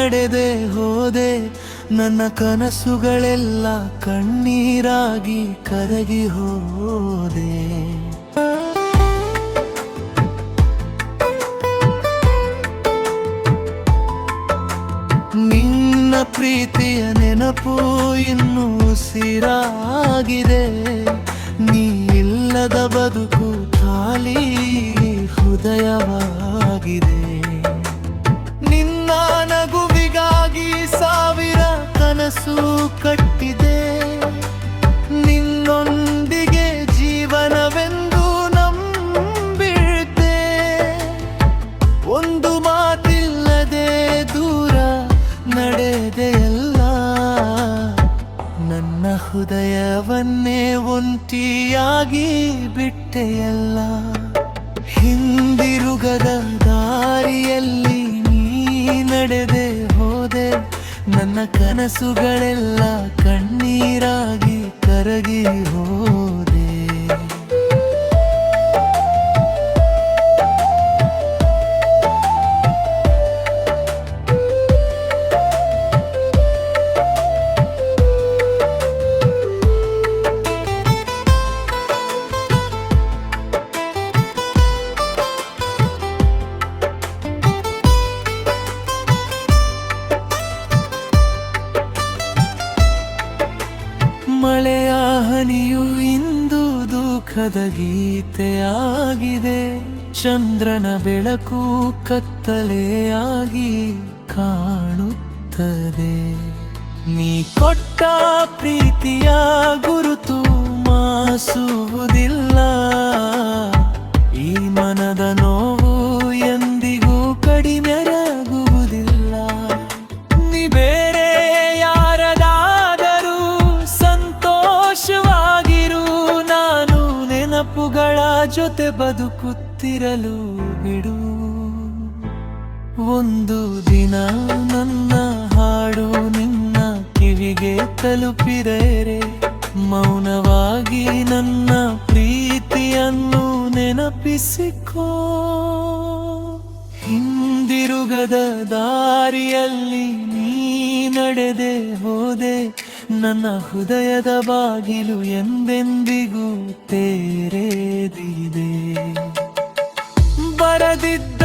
ನಡೆದೆ ಹೋದೆ, ನನ್ನ ಕನಸುಗಳೆಲ್ಲ ಕಣ್ಣೀರಾಗಿ ಕರಗಿ ಹೋದೆ. ನಿನ್ನ ಪ್ರೀತಿಯ ನೆನಪು ಇನ್ನೂ ಉಸಿರಾಗಿದೆ, ನೀ ಇಲ್ಲದ ಬದುಕು ಖಾಲಿ ಹೃದಯವಾಗಿದೆ. ನಿನ್ನ ನಗುವಿಗಾಗಿ ಸಾವಿರ ಕನಸು ಕಟ್ಟಿದೆ, ನಿನ್ನೊಂದಿಗೆ ಜೀವನವೆಂದು ನಂಬಿದ್ದೆ. ಒಂದು ಮಾತಿಲ್ಲದೆ ದೂರ ನಡೆದೆಯಲ್ಲ, ನನ್ನ ಹೃದಯವನ್ನೇ ಒಂಟಿಯಾಗಿ ಬಿಟ್ಟೆಯಲ್ಲ. ಹಿಂದಿರುಗದ ದಾರಿಯಲ್ಲಿ ನೀ ನಡೆದೆ ಹೋದೆ, ನನ್ನ ಕನಸುಗಳೆಲ್ಲ ಕಣ್ಣೀರಾಗಿ ಕರಗಿ ಹೋದೆ. ಮಳೆಯ ಹನಿಯು ಇಂದು ದುಃಖದ ಗೀತೆಯಾಗಿದೆ, ಚಂದ್ರನ ಬೆಳಕು ಕತ್ತಲೆಯಾಗಿ ಕಾಣುತ್ತದೆ. ನೀ ಕೊಟ್ಟ ಪ್ರೀತಿಯ ಗುರುತು ಮಾಸುವುದಿಲ್ಲ, ಈ ಮನದ ನೋವು ಎಂದಿಗೂ ಕಡಿಮೆಯಾಗುವುದಿಲ್ಲ. ನೀ ಬೇರೆ ಯಾರದಾದರೂ ಸಂತೋಷವಾಗಿರು, ನಾನು ನೆನಪುಗಳ ಜೊತೆ ಬದುಕುತ್ತಿರಲು ಬಿಡು. ಒಂದು ದಿನ ನನ್ನ ಹಾಡು ನಿನ್ನ ಕಿವಿಗೆ ತಲುಪಿದರೆ, ಮೌನವಾಗಿ ನನ್ನ ಪ್ರೀತಿಯನ್ನು ನೆನಪಿಸಿಕೋ. ಹಿಂದಿರುಗದ ದಾರಿಯಲ್ಲಿ ನೀ ನಡೆದೆ ಹೋದೆ, ನನ್ನ ಹೃದಯದ ಬಾಗಿಲು ಎಂದೆಂದಿಗೂ ತೆರೆದಿದೆ. ಬರದಿದ್ದ